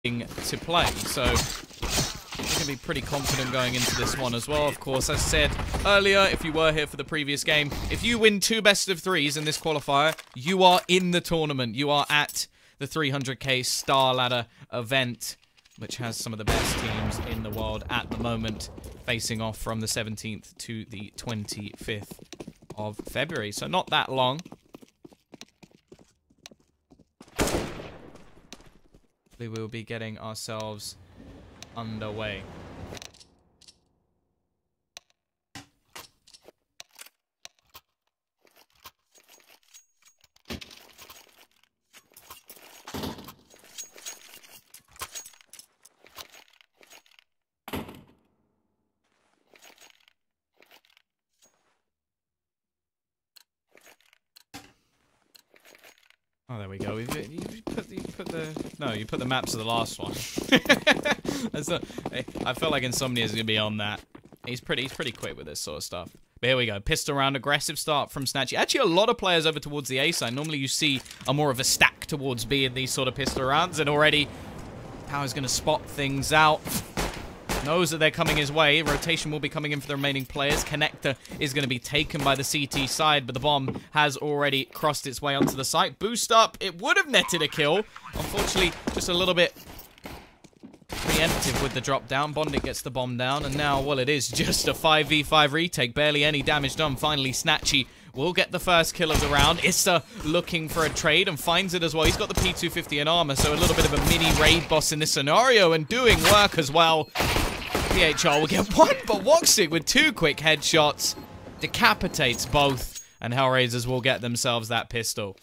to play. So you can be pretty confident going into this one as well. Of course, as I said earlier, if you were here for the previous game, if you win 2 best of 3s in this qualifier, you are in the tournament. You are at the 300k Star Ladder event, which has some of the best teams in the world at the moment, facing off from the 17th to the 25th of February. So not that long. We will be getting ourselves underway. Oh, there we go. You put the maps of the last one. I feel like Insomnia's gonna be on that. He's pretty quick with this sort of stuff. But here we go. Pistol round, aggressive start from Snatchy. Actually, a lot of players over towards the A side. Normally, you see a more of a stack towards B in these sort of pistol rounds, and already Power's gonna spot things out. Knows that they're coming his way. Rotation will be coming in for the remaining players. Connector is going to be taken by the CT side, but the bomb has already crossed its way onto the site. Boost up. It would have netted a kill. Unfortunately, just a little bit preemptive with the drop down. Bondit gets the bomb down, and now, well, it is just a 5v5 retake. Barely any damage done. Finally, Snatchy will get the first kill of the round. Issa looking for a trade and finds it as well. He's got the P250 in armor, so a little bit of a mini raid boss in this scenario and doing work as well. PHR will get one, but Woxic with 2 quick headshots decapitates both, and HellRaisers will get themselves that pistol.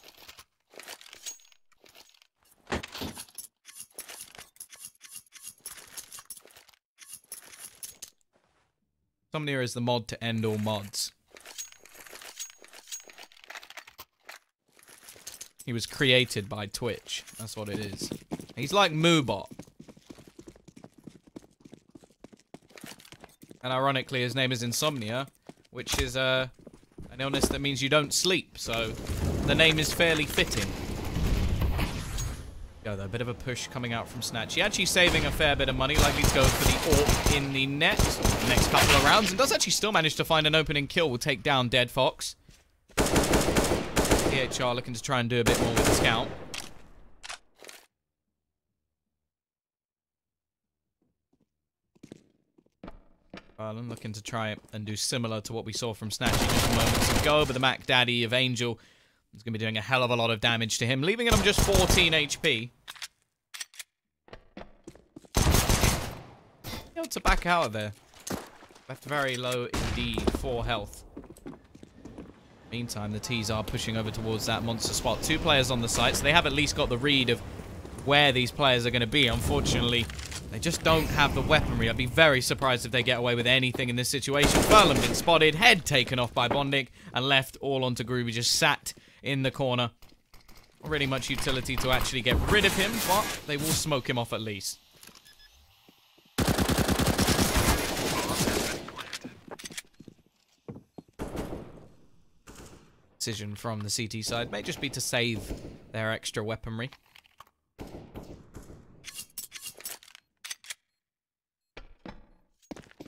Somnia is the mod to end all mods. He was created by Twitch. That's what it is. He's like Moobot. And ironically, his name is Insomnia, which is an illness that means you don't sleep. So the name is fairly fitting. Go though, a bit of a push coming out from Snatchy. Actually saving a fair bit of money, likely to go for the AWP in the net the next couple of rounds. And does actually still manage to find an opening kill. Will take down Dead Fox. PHR looking to try and do a bit more with the scout. I'm looking to try and do similar to what we saw from Snatchy just moments ago, but the Mac Daddy of Angel is going to be doing a hell of a lot of damage to him, leaving him just 14 HP. Able to back out of there. Left very low indeed, 4 health. Meantime, the T's are pushing over towards that monster spot. 2 players on the site, so they have at least got the read of where these players are going to be. Unfortunately, they just don't have the weaponry. I'd be very surprised if they get away with anything in this situation. Furlan been spotted, head taken off by Bondic, and left all onto Groovy, just sat in the corner. Not really much utility to actually get rid of him, but they will smoke him off at least. Decision from the CT side may just be to save their extra weaponry.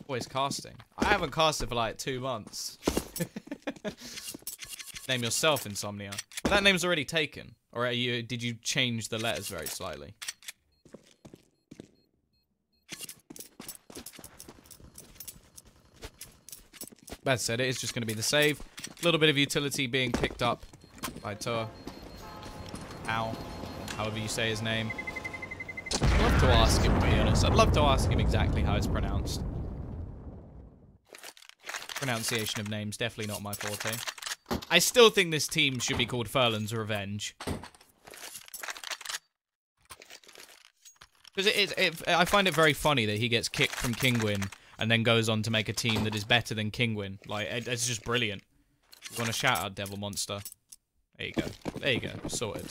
Always casting. I haven't casted for like 2 months. Name yourself Insomnia. But that name's already taken. Or did you change the letters very slightly? That said, it is just going to be the save. A little bit of utility being picked up by Toa. Ow. However you say his name. I'd love to ask him, to be honest. I'd love to ask him exactly how it's pronounced. Pronunciation of names, definitely not my forte. I still think this team should be called Furlan's Revenge. Because I find it very funny that he gets kicked from Kingwin and then goes on to make a team that is better than Kingwin. Like, it's just brilliant. You want to shout out Devil Monster? There you go. There you go. Sorted.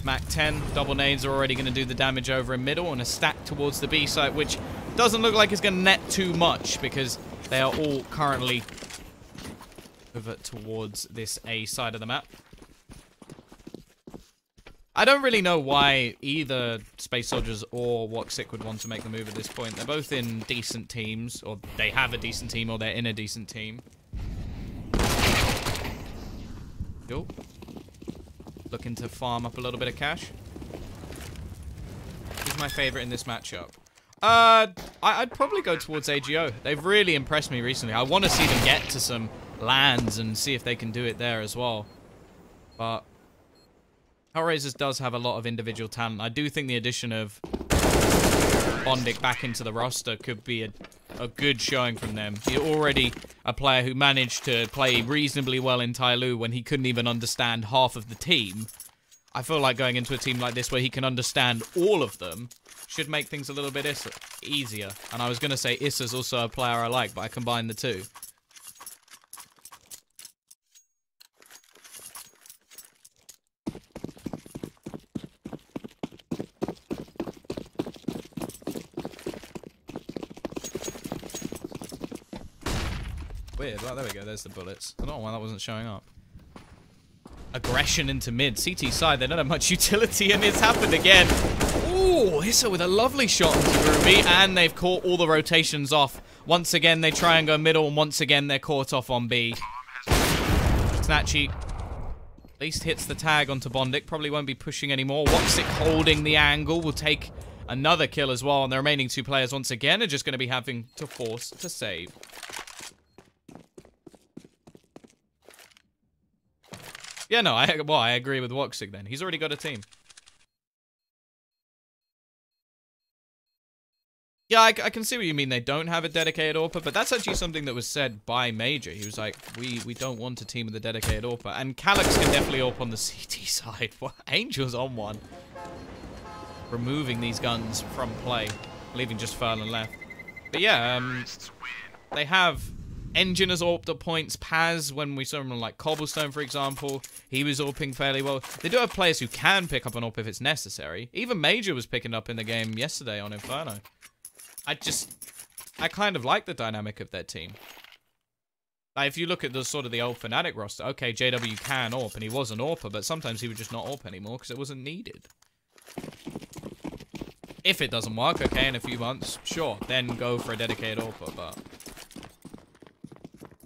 Mac 10, double nades are already going to do the damage over in middle, and a stack towards the B site, which doesn't look like it's going to net too much, because They are all currently over towards this A side of the map. I don't really know why either Space Soldiers or Woxic would want to make the move at this point. They're both in decent teams, or they have a decent team, or they're in a decent team. Cool. Looking to farm up a little bit of cash. Who's my favorite in this matchup? I'd probably go towards AGO. They've really impressed me recently. I want to see them get to some lands and see if they can do it there as well. But HellRaisers does have a lot of individual talent. I do think the addition of Bondic back into the roster could be a good showing from them. He's already a player who managed to play reasonably well in Tyloo when he couldn't even understand half of the team. I feel like going into a team like this where he can understand all of them should make things a little bit easier. And I was going to say Issa's also a player I like, but I combined the two. Weird. Well, there we go. There's the bullets. I don't know why that wasn't showing up. Aggression into mid. CT side, they don't have much utility, and it's happened again. Ooh, Hissa with a lovely shot into Ruby, and they've caught all the rotations off. Once again, they try and go middle, and once again, they're caught off on B. Snatchy at least hits the tag onto Bondic. Probably won't be pushing anymore. Woxic holding the angle. Will take another kill as well, and the remaining two players, once again, are just going to be having to force to save. Yeah, no, I agree with Woxic then. He's already got a team. Yeah, I can see what you mean. They don't have a dedicated AWPer, but that's actually something that was said by Major. He was like, we don't want a team with a dedicated AWPer. And Calyx can definitely AWP on the CT side. Well, Angel's on one. Removing these guns from play. Leaving just Furlan left. But yeah, they have Engine has AWPed at points. Paz, when we saw him on like Cobblestone, for example, he was AWPing fairly well. They do have players who can pick up an AWP if it's necessary. Even Major was picking up in the game yesterday on Inferno. I kind of like the dynamic of their team. Like, if you look at the sort of the old Fnatic roster, okay, JW can AWP, and he was an AWPer, but sometimes he would just not AWP anymore because it wasn't needed. If it doesn't work, okay, in a few months, sure, then go for a dedicated AWPer, but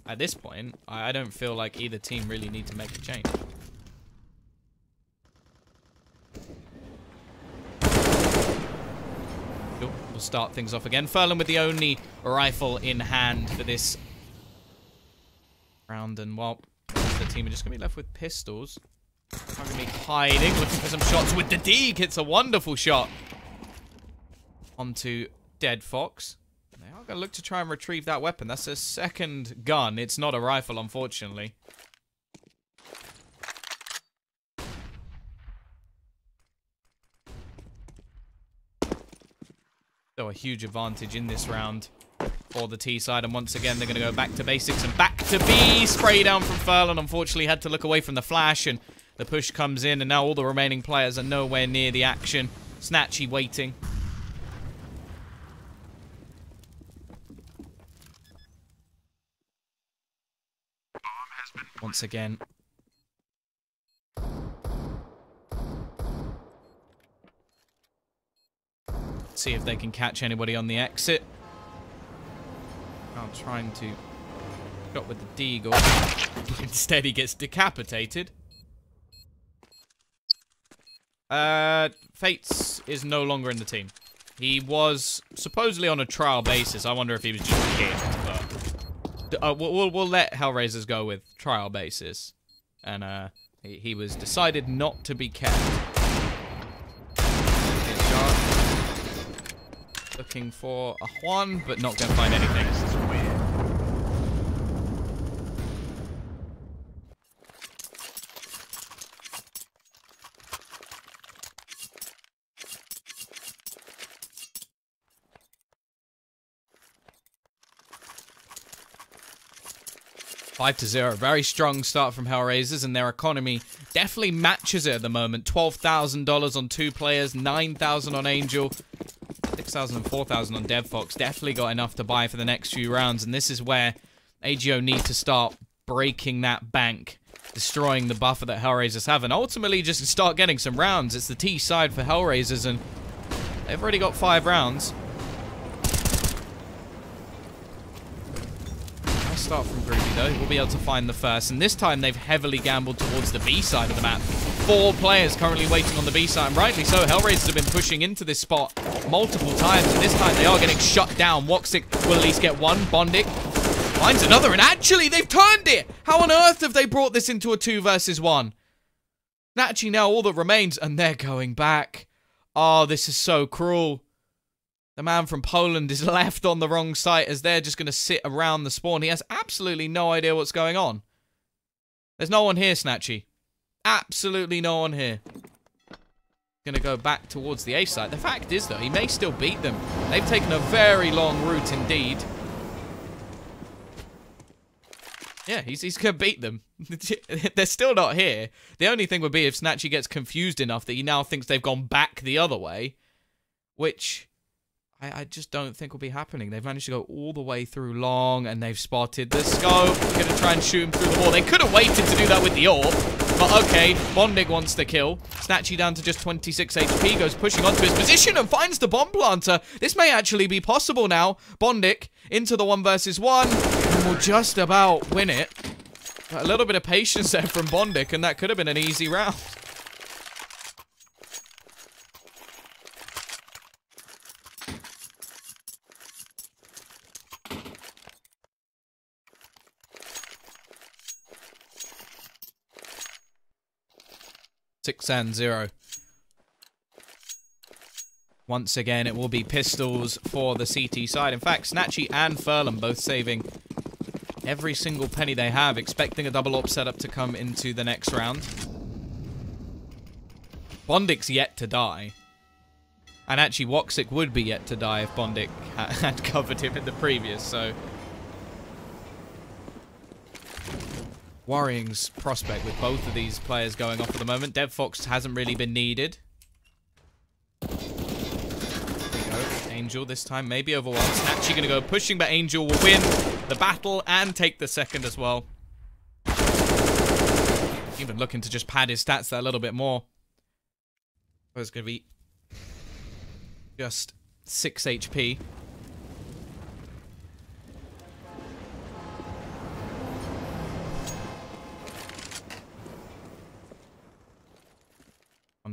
at this point, I don't feel like either team really need to make a change. Cool. We'll start things off again. Furlan with the only rifle in hand for this round, and well, the team are just going to be left with pistols. I'm going to be hiding, looking for some shots with the Deke. It's a wonderful shot onto Dead Fox. They are going to look to try and retrieve that weapon. That's a second gun. It's not a rifle, unfortunately. So a huge advantage in this round for the T side. And once again, they're going to go back to basics and back to B. Spray down from Furlan. Unfortunately, had to look away from the flash. And the push comes in. And now all the remaining players are nowhere near the action. Snatchy waiting. Once again. See if they can catch anybody on the exit. I'm trying to shot with the Deagle. Instead, he gets decapitated. Fates is no longer in the team. He was supposedly on a trial basis. I wonder if he was just kicked, but we'll let HellRaisers go with trial basis. And he was decided not to be kept. Looking for a Juan, but not going to find anything. This is weird. $5-0. Very strong start from HellRaisers, and their economy definitely matches it at the moment. $12,000 on 2 players, $9,000 on Angel. 6,000 and 4,000 on DevFox. Definitely got enough to buy for the next few rounds. And this is where AGO need to start breaking that bank, destroying the buffer that HellRaisers have, and ultimately just start getting some rounds. It's the T side for HellRaisers, and they've already got 5 rounds. Nice start from Groovy, though. We'll be able to find the first, and this time they've heavily gambled towards the B side of the map. 4 players currently waiting on the B side, and rightly so. HellRaisers have been pushing into this spot multiple times, and this time they are getting shut down. Woxic will at least get one. Bondic finds another, and actually, they've turned it! How on earth have they brought this into a 2 versus 1? Actually, now all that remains, and they're going back. Oh, this is so cruel. The man from Poland is left on the wrong site as they're just going to sit around the spawn. He has absolutely no idea what's going on. There's no one here, Snatchy. Absolutely no one here. Going to go back towards the A site. The fact is, though, he may still beat them. They've taken a very long route indeed. Yeah, he's going to beat them. They're still not here. The only thing would be if Snatchy gets confused enough that he now thinks they've gone back the other way, which I just don't think will be happening. They've managed to go all the way through long, and they've spotted the scope. They're going to try and shoot him through the wall. They could have waited to do that with the orb, but okay. Bondig wants to kill. Snatchy down to just 26 HP, goes pushing onto his position and finds the bomb planter. This may actually be possible now. Bondig into the 1 versus 1, and will just about win it. A little bit of patience there from Bondig, and that could have been an easy round. Six and 0. Once again, it will be pistols for the CT side. In fact, Snatchy and Furlan both saving every single penny they have, expecting a double op setup to come into the next round. Bondic's yet to die. And actually, Woxic would be yet to die if Bondic had covered him in the previous, so... worrying prospect with both of these players going off at the moment. DevFox hasn't really been needed. There we go. Angel this time, maybe over 1. Snatchy going to go pushing, but Angel will win the battle and take the second as well. Even looking to just pad his stats there a little bit more. It's going to be just 6 HP.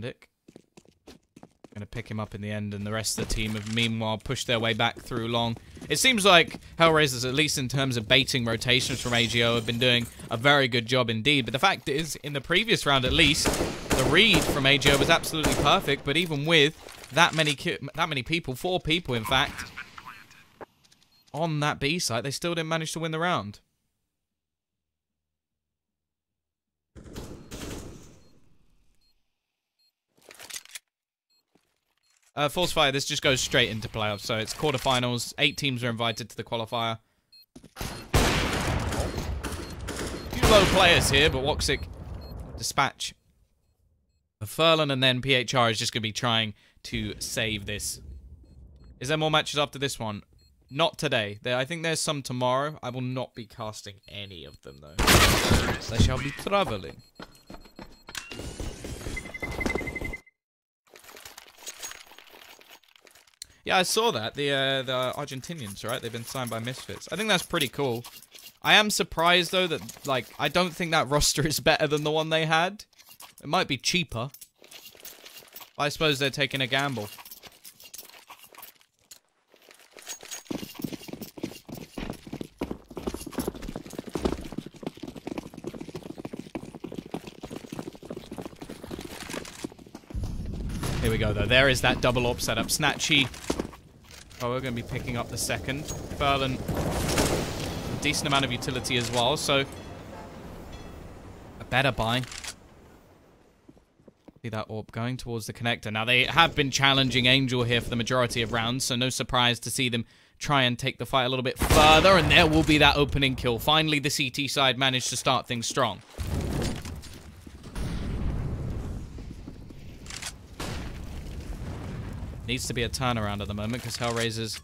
Dick. Gonna pick him up in the end, and the rest of the team have meanwhile pushed their way back through long. It seems like HellRaisers, at least in terms of baiting rotations from AGO, have been doing a very good job indeed. But the fact is, in the previous round at least, the read from AGO was absolutely perfect. But even with that many people, 4 people in fact, on that B site, they still didn't manage to win the round. Force Fire, this just goes straight into playoffs. So it's quarterfinals. 8 teams are invited to the qualifier. Few low players here, but Woxic dispatch of Furlan, and then PHR is just going to be trying to save this. Is there more matches after this one? Not today. I think there's some tomorrow. I will not be casting any of them, though. They shall be traveling. Yeah, I saw that. The Argentinians, right? They've been signed by Misfits. I think that's pretty cool. I am surprised, though, that, like, I don't think that roster is better than the one they had. It might be cheaper. I suppose they're taking a gamble. Here we go, though. There is that double AWP setup. Snatchy. Oh, we're going to be picking up the second. Furlan, a decent amount of utility as well, so a better buy. See that AWP going towards the connector. Now, they have been challenging Angel here for the majority of rounds, so no surprise to see them try and take the fight a little bit further, and there will be that opening kill. Finally, the CT side managed to start things strong. Needs to be a turnaround at the moment because HellRaisers...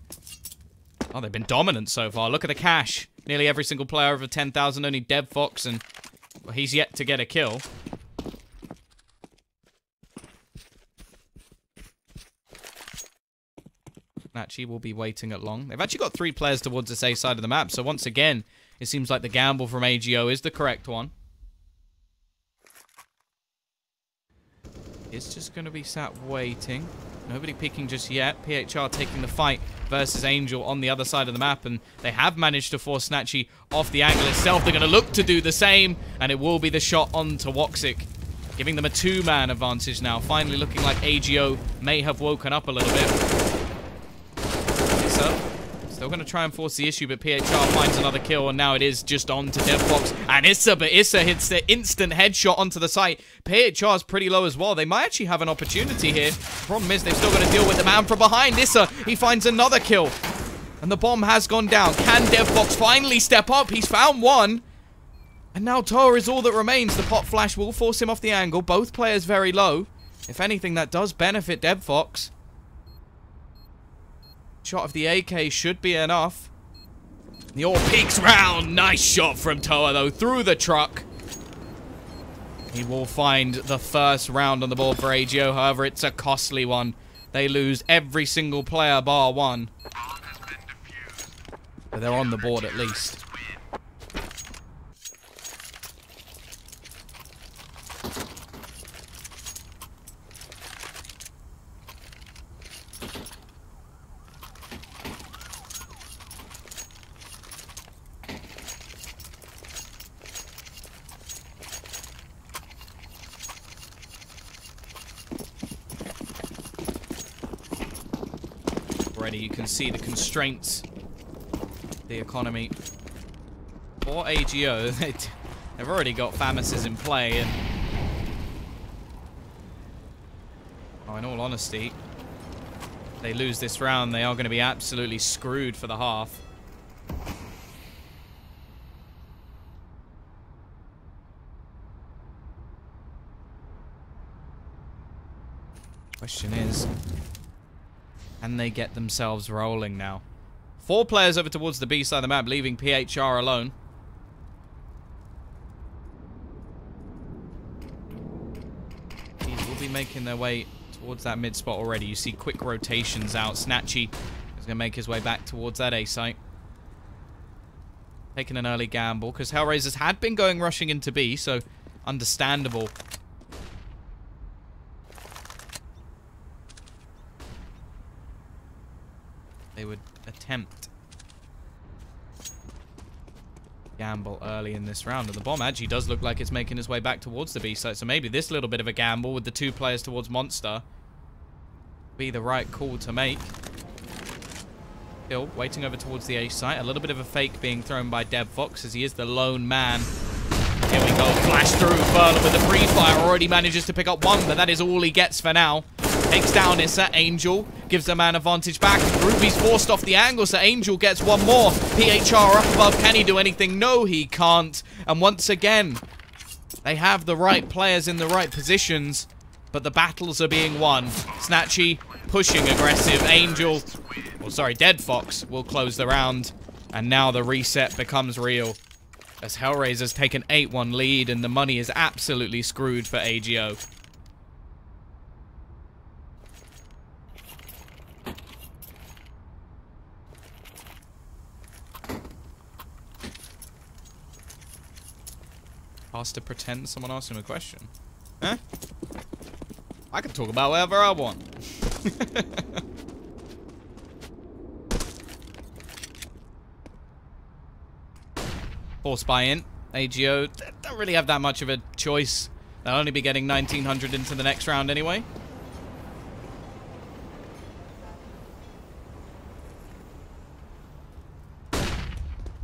Oh, they've been dominant so far. Look at the cash. Nearly every single player over 10,000. Only DevFox, and well, he's yet to get a kill. Actually, will be waiting at long. They've actually got 3 players towards this A side of the map. So once again, it seems like the gamble from AGO is the correct one. It's just going to be sat waiting. Nobody peeking just yet. PHR taking the fight versus Angel on the other side of the map. And they have managed to force Snatchy off the angle itself. They're going to look to do the same. And it will be the shot onto Woxic, giving them a 2-man advantage now. Finally looking like AGO may have woken up a little bit. Still going to try and force the issue, but PHR finds another kill, and now it is just on to DevFox and Issa, but Issa hits the instant headshot onto the site. PHR is pretty low as well. They might actually have an opportunity here. Problem is, they've still got to deal with the man from behind. Issa, he finds another kill, and the bomb has gone down. Can DevFox finally step up? He's found one, and now Toa is all that remains. The pop flash will force him off the angle. Both players very low. If anything, that does benefit DevFox. Shot of the AK should be enough. The all peeks round. Nice shot from Toa, though, through the truck. He will find the first round on the board for AGO. However, it's a costly one. They lose every single player bar one. But they're on the board at least. Already you can see the constraints, the economy. For AGO, they've already got FAMASes in play, and oh, in all honesty, if they lose this round, they are going to be absolutely screwed for the half. Question is, can they get themselves rolling now? 4 players over towards the B side of the map, leaving PHR alone. These will be making their way towards that mid spot already. You see quick rotations out. Snatchy is going to make his way back towards that A site. Taking an early gamble, because HellRaisers had been going rushing into B, so understandable. They would attempt gamble early in this round. And the bomb actually does look like it's making its way back towards the B site. So maybe this little bit of a gamble with the 2 players towards Monster be the right call to make. Still waiting over towards the A site. A little bit of a fake being thrown by DevFox as he is the lone man. Here we go. Flash through. Furler with the free fire already manages to pick up one, but that is all he gets for now. Takes down Issa. Angel gives the man advantage back. Ruby's forced off the angle, so Angel gets one more. PHR up above. Can he do anything? No, he can't. And once again, they have the right players in the right positions, but the battles are being won. Snatchy pushing aggressive. Angel, well, sorry, DevFox will close the round. And now the reset becomes real, as HellRaisers take an 8-1 lead, and the money is absolutely screwed for AGO. Asked to pretend someone asked him a question. Huh? I can talk about whatever I want. Force buy-in. AGO don't really have that much of a choice. They'll only be getting 1900 into the next round anyway.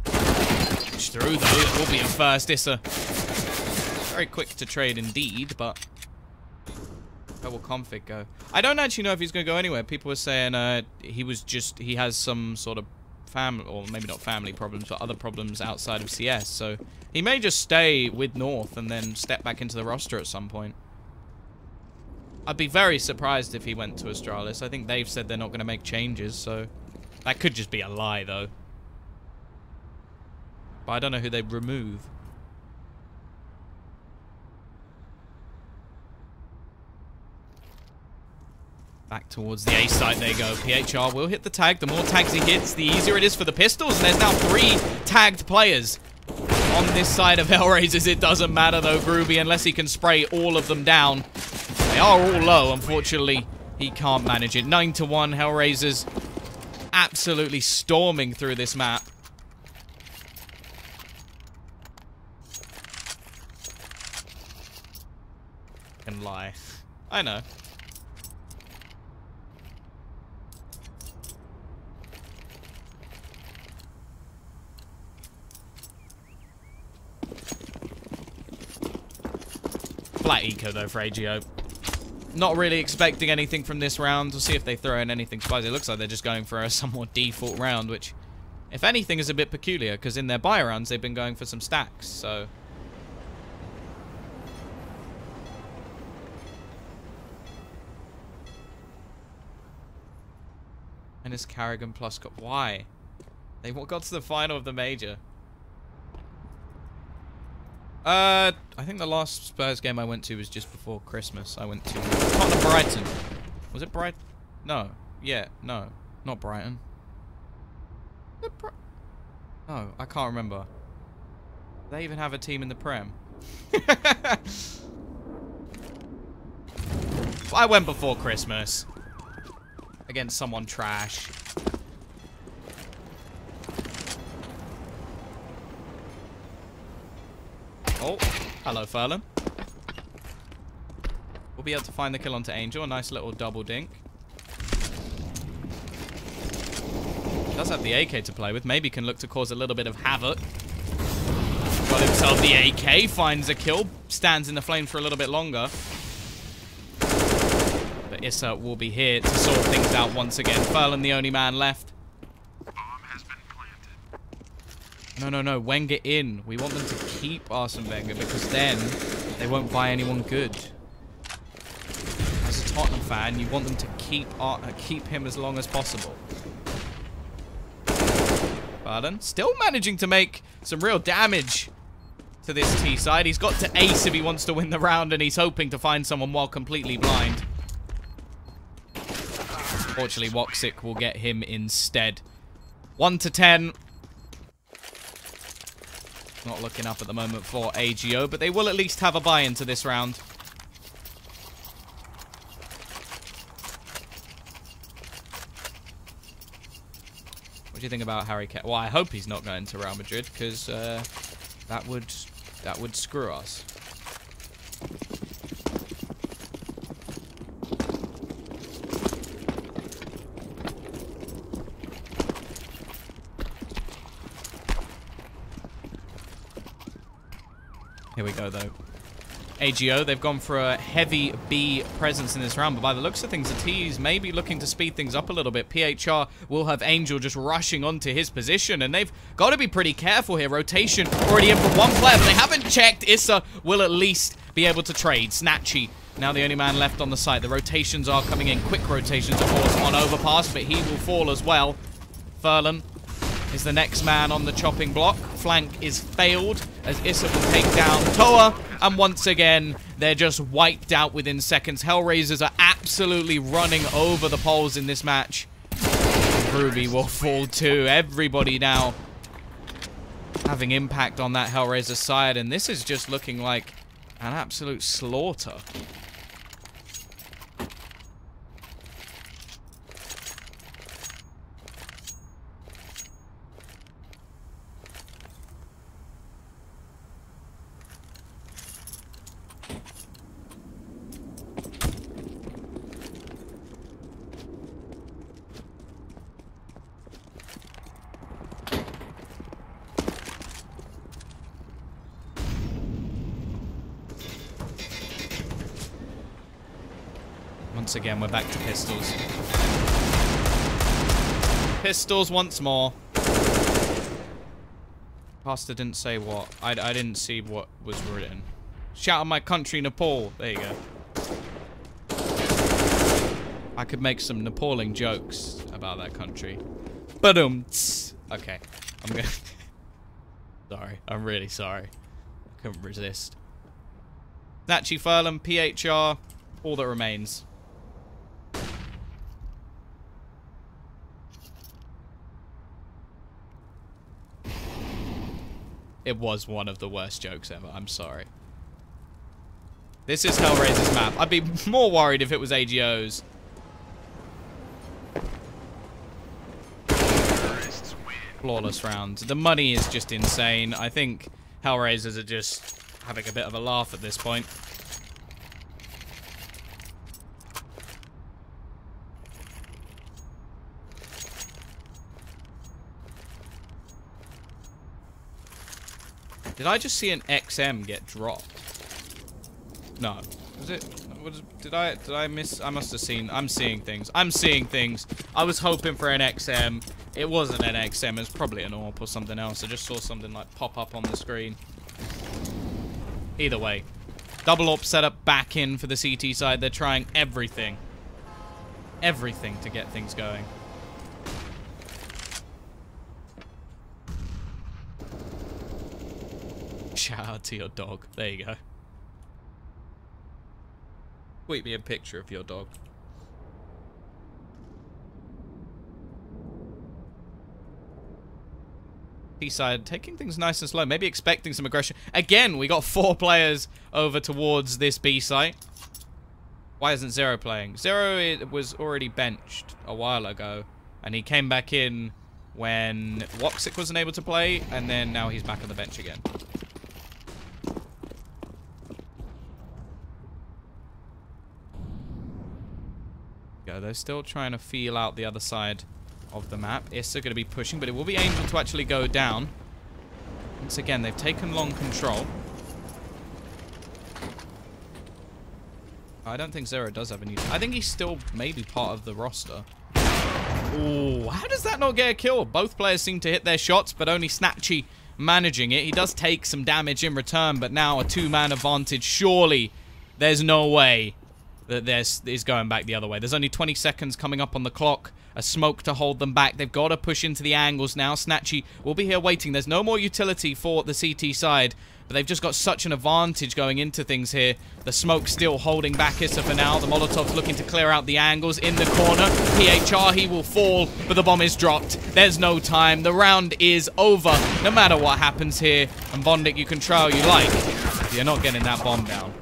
Push through though. It will be a first. Issa. Very quick to trade indeed, but where will config go? I don't actually know if he's going to go anywhere. People were saying he has some sort of family, or maybe not family problems, but other problems outside of CS. So he may just stay with North and then step back into the roster at some point. I'd be very surprised if he went to Astralis. I think they've said they're not going to make changes, so... That could just be a lie, though. But I don't know who they'd remove. Back towards the A site they go. PHR will hit the tag. The more tags he hits, the easier it is for the pistols. And there's now 3 tagged players on this side of HellRaisers. It doesn't matter, though, Groovy, unless he can spray all of them down. They are all low. Unfortunately, he can't manage it. 9-1, HellRaisers absolutely storming through this map. Can lie. I know. Flat eco, though, for AGO. Not really expecting anything from this round. We'll see if they throw in anything spicy. It looks like they're just going for a somewhat default round, which, if anything, is a bit peculiar, because in their buy rounds, they've been going for some stacks, so... And it's Carrigan plus... Why? They got to the final of the major. I think the last Spurs game I went to was just before Christmas. I went to Tottenham Brighton. Was it Brighton? No. Yeah, no. Not Brighton. No, I can't remember. They even have a team in the Prem. I went before Christmas. Against someone trash. Oh, hello, Furlan. We'll be able to find the kill onto Angel. A nice little double dink. Does have the AK to play with. Maybe can look to cause a little bit of havoc. Got himself the AK. Finds a kill. Stands in the flame for a little bit longer. But Issa will be here to sort things out once again. Furlan, the only man left. No, Wenger in. We want them to keep Arsene Wenger because then they won't buy anyone good. As a Tottenham fan, you want them to keep him as long as possible. Pardon? Still managing to make some real damage to this T side. He's got to ace if he wants to win the round, and he's hoping to find someone while completely blind. Fortunately, Woxic will get him instead. 1-10. Not looking up at the moment for AGO, but they will at least have a buy into this round. What do you think about Harry Kane? Well, I hope he's not going to Real Madrid, because that would screw us. Here we go, though. AGO, they've gone for a heavy B presence in this round, but by the looks of things, the T's may be looking to speed things up a little bit. PHR will have Angel just rushing onto his position, and they've got to be pretty careful here. Rotation already in for one player, but they haven't checked. Issa will at least be able to trade. Snatchy, now the only man left on the site. The rotations are coming in. Quick rotations, of course, on overpass, but he will fall as well. Furlan is the next man on the chopping block. Flank is failed as Issa will take down Toa. And once again, they're just wiped out within seconds. HellRaisers are absolutely running over the poles in this match. Ruby will fall too. Everybody now having impact on that HellRaiser side. And this is just looking like an absolute slaughter. Once again, we're back to pistols. Pistols once more. Pastor didn't say what. I didn't see what was written. Shout out my country, Nepal. There you go. I could make some appalling jokes about that country. Ba-dum. Okay. I'm gonna... Sorry. I'm really sorry. I couldn't resist. Snatchy, Furlem, PHR, all that remains. It was one of the worst jokes ever. I'm sorry. This is HellRaisers map. I'd be more worried if it was AGO's. Flawless round. The money is just insane. I think HellRaisers are just having a bit of a laugh at this point. Did I just see an XM get dropped? No. Was it? Did I miss? I must have seen. I'm seeing things. I'm seeing things. I was hoping for an XM. It wasn't an XM. It was probably an AWP or something else. I just saw something like pop up on the screen. Either way. Double AWP setup back in for the CT side. They're trying everything. Everything to get things going. Shout out to your dog. There you go. Tweet me a picture of your dog. T-side taking things nice and slow. Maybe expecting some aggression. Again, we got 4 players over towards this B site. Why isn't Zero playing? Zero was already benched a while ago. And he came back in when Woxic wasn't able to play. And then now he's back on the bench again. They're still trying to feel out the other side of the map. Issa going to be pushing, but it will be Angel to actually go down. Once again, they've taken long control. I don't think Zero does have any... I think he's still maybe part of the roster. Ooh, how does that not get a kill? Both players seem to hit their shots, but only Snatchy managing it. He does take some damage in return, but now a 2-man advantage. Surely there's no way that this is going back the other way. There's only 20 seconds coming up on the clock. A smoke to hold them back. They've got to push into the angles now. Snatchy will be here waiting. There's no more utility for the CT side, but they've just got such an advantage going into things here. The smoke still holding back Issa for now. The Molotov's looking to clear out the angles in the corner. PHR, he will fall, but the bomb is dropped. There's no time. The round is over, no matter what happens here. And Bondik, you can try all you like. You're not getting that bomb down.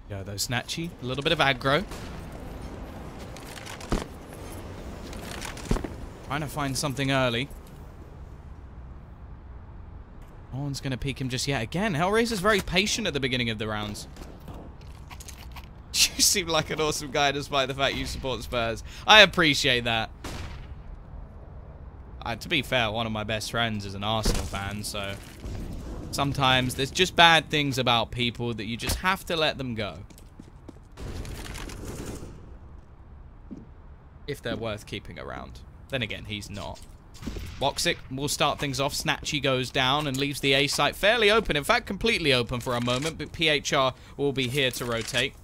Go though, Snatchy. A little bit of aggro. Trying to find something early. No one's going to peek him just yet. Again, HellRaisers very patient at the beginning of the rounds. You seem like an awesome guy despite the fact you support Spurs. I appreciate that. To be fair, one of my best friends is an Arsenal fan, so... Sometimes there's just bad things about people that you just have to let them go. If they're worth keeping around. Then again, he's not. Woxic will start things off. Snatchy goes down and leaves the A site fairly open. In fact, completely open for a moment. But PHR will be here to rotate.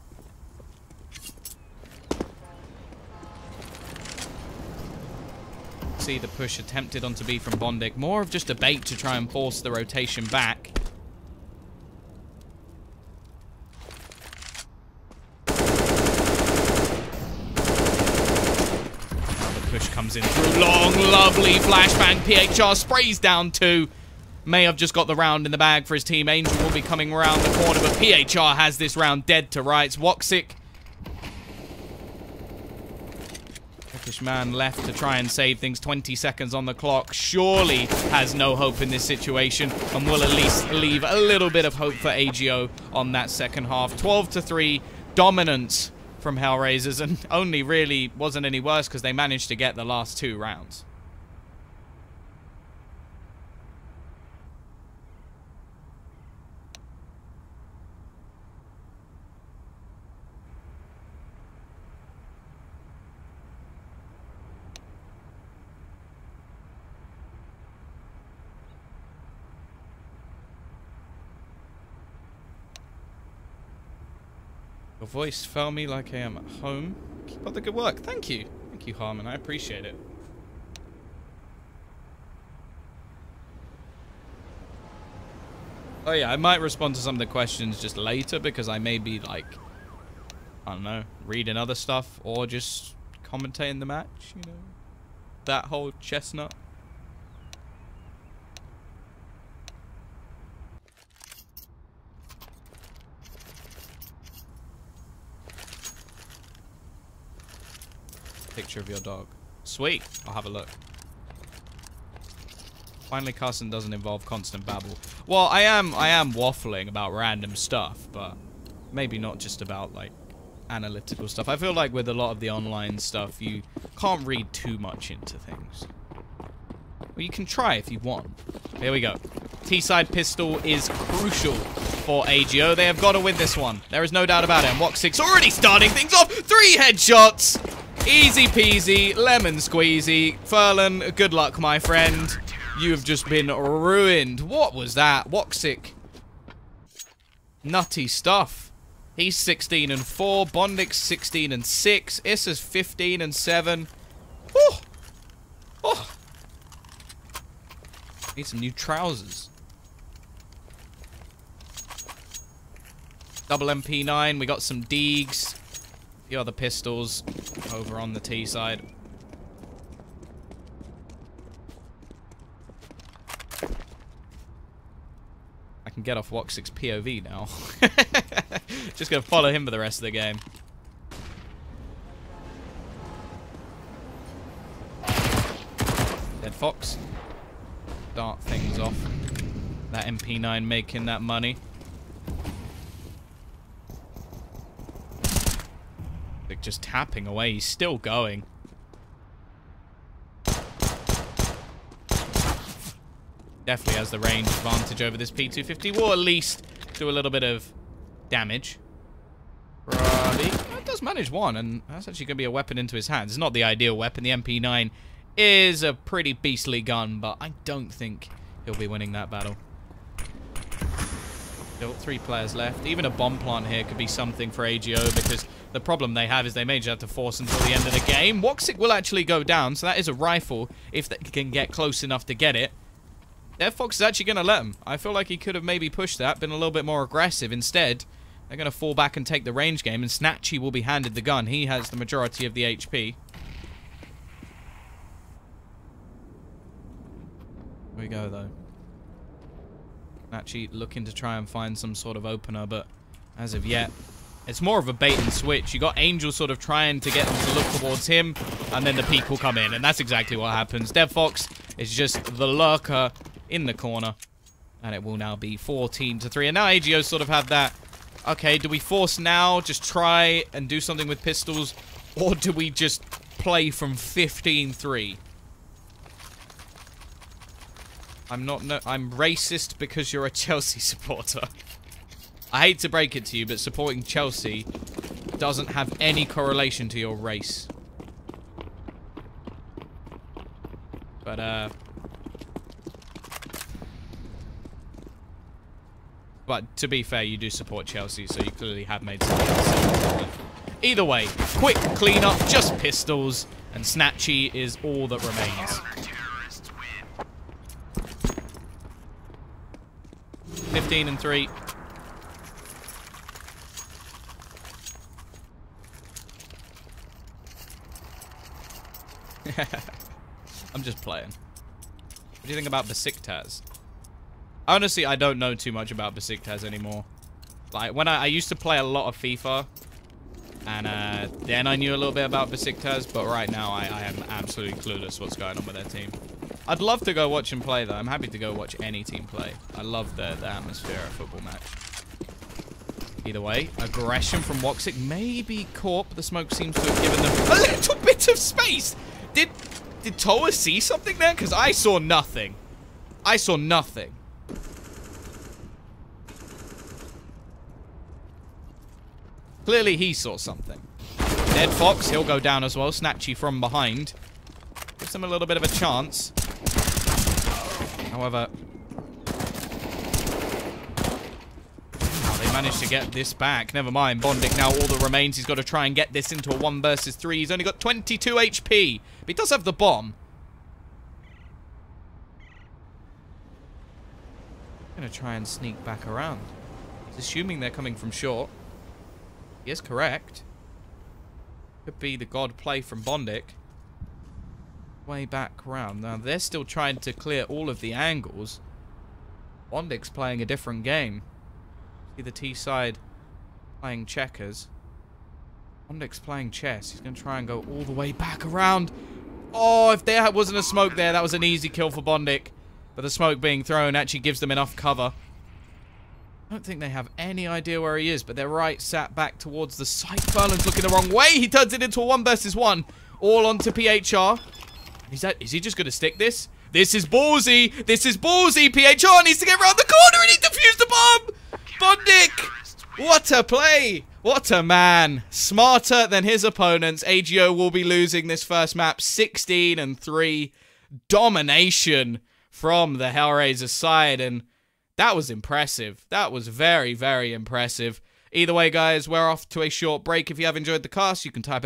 See the push attempted onto B from Bondik. More of just a bait to try and force the rotation back. Push comes in through long, lovely flashbang. PHR sprays down 2. May have just got the round in the bag for his team. Angel will be coming around the corner, but PHR has this round dead to rights. Woxic. Turkish man left to try and save things. 20 seconds on the clock. Surely has no hope in this situation and will at least leave a little bit of hope for AGO on that second half. 12-3 dominance from HellRaisers, and only really wasn't any worse because they managed to get the last 2 rounds. Your voice fell me like I am at home. Keep up the good work. Thank you. Thank you, Harmon. I appreciate it. Oh yeah, I might respond to some of the questions just later because I may be like, I don't know, reading other stuff or just commentating the match, you know. That whole chestnut. Picture of your dog. Sweet. I'll have a look. Finally, Carson doesn't involve constant babble. Well, I am waffling about random stuff, but maybe not just about like analytical stuff. I feel like with a lot of the online stuff, you can't read too much into things. Well, you can try if you want. Here we go. T-side pistol is crucial for AGO. They have got to win this one. There is no doubt about it. And Woxix already starting things off. 3 headshots. Easy peasy, lemon squeezy. Furlan, good luck, my friend. You have just been ruined. What was that? Woxic. Nutty stuff. He's 16-4. Bondix 16-6. Issa's 15-7. Oh. Oh. Need some new trousers. Double MP9. We got some Deegs. The other pistols over on the T side. I can get off Woxic's POV now. Just gonna follow him for the rest of the game. Dead Fox. Start things off. That MP9 making that money. Just tapping away. He's still going. Definitely has the range advantage over this P250. Will at least do a little bit of damage. Righty. That does manage one, and that's actually going to be a weapon into his hands. It's not the ideal weapon. The MP9 is a pretty beastly gun, but I don't think he'll be winning that battle. Still 3 players left. Even a bomb plant here could be something for AGO because the problem they have is they may just have to force until the end of the game. Woxic will actually go down, so that is a rifle if they can get close enough to get it. Dev Fox is actually going to let him. I feel like he could have maybe pushed that, been a little bit more aggressive. Instead, they're going to fall back and take the range game, and Snatchy will be handed the gun. He has the majority of the HP. Here we go, though. Snatchy looking to try and find some sort of opener, but as of yet, it's more of a bait and switch. You got Angel sort of trying to get them to look towards him, and then the peak will come in, and that's exactly what happens. Dev Fox is just the lurker in the corner, and it will now be 14-3. And now AGO sort of have that, okay, do we force now, just try and do something with pistols, or do we just play from 15-3? I'm racist because you're a Chelsea supporter. I hate to break it to you, but supporting Chelsea doesn't have any correlation to your race. But to be fair, you do support Chelsea, so you clearly have made some. Either way, quick cleanup, just pistols, and Snatchy is all that remains. 15-3. I'm just playing. What do you think about Besiktas? Honestly, I don't know too much about Besiktas anymore. Like, when I used to play a lot of FIFA, And then I knew a little bit about Besiktas, but right now I am absolutely clueless what's going on with their team. I'd love to go watch them play, though. I'm happy to go watch any team play. I love the atmosphere of a football match. Either way, aggression from Woxic. Maybe Corp. The smoke seems to have given them a little bit of space. Did Toa see something there? Because I saw nothing. I saw nothing. Clearly he saw something. Dead Fox, he'll go down as well. Snatchy from behind. Gives him a little bit of a chance. However... oh, they managed to get this back. Never mind. Bondic now all that remains. He's got to try and get this into a 1 versus 3. He's only got 22 HP. But he does have the bomb. Gonna try and sneak back around. He's assuming they're coming from short. He is correct. Could be the god play from Bondic. Way back around. Now, they're still trying to clear all of the angles. Bondic's playing a different game. See the T side playing checkers. Bondic's playing chess. He's going to try and go all the way back around. Oh, if there wasn't a smoke there, that was an easy kill for Bondic. But the smoke being thrown actually gives them enough cover. I don't think they have any idea where he is, but they're right sat back towards the site. Furlan's looking the wrong way. He turns it into a 1 versus 1. All onto PHR. Is he just going to stick this? This is ballsy. This is ballsy. PHR needs to get around the corner and he defused the bomb. Bondic. What a play. What a man. Smarter than his opponents. AGO will be losing this first map 16-3. Domination from the HellRaisers side, and that was impressive. That was very, very impressive. Either way, guys, we're off to a short break. If you have enjoyed the cast, you can type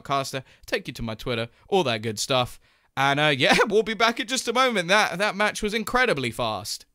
!caster, take you to my Twitter, all that good stuff. And, yeah, we'll be back in just a moment. That match was incredibly fast.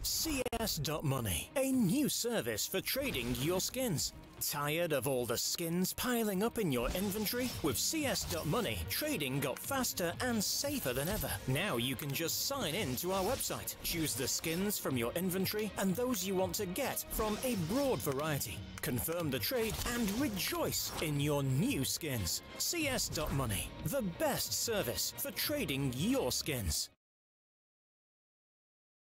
CS.money, a new service for trading your skins. Tired of all the skins piling up in your inventory? With CS.money, trading got faster and safer than ever. Now you can just sign in to our website, choose the skins from your inventory and those you want to get from a broad variety. Confirm the trade and rejoice in your new skins. CS.money, the best service for trading your skins.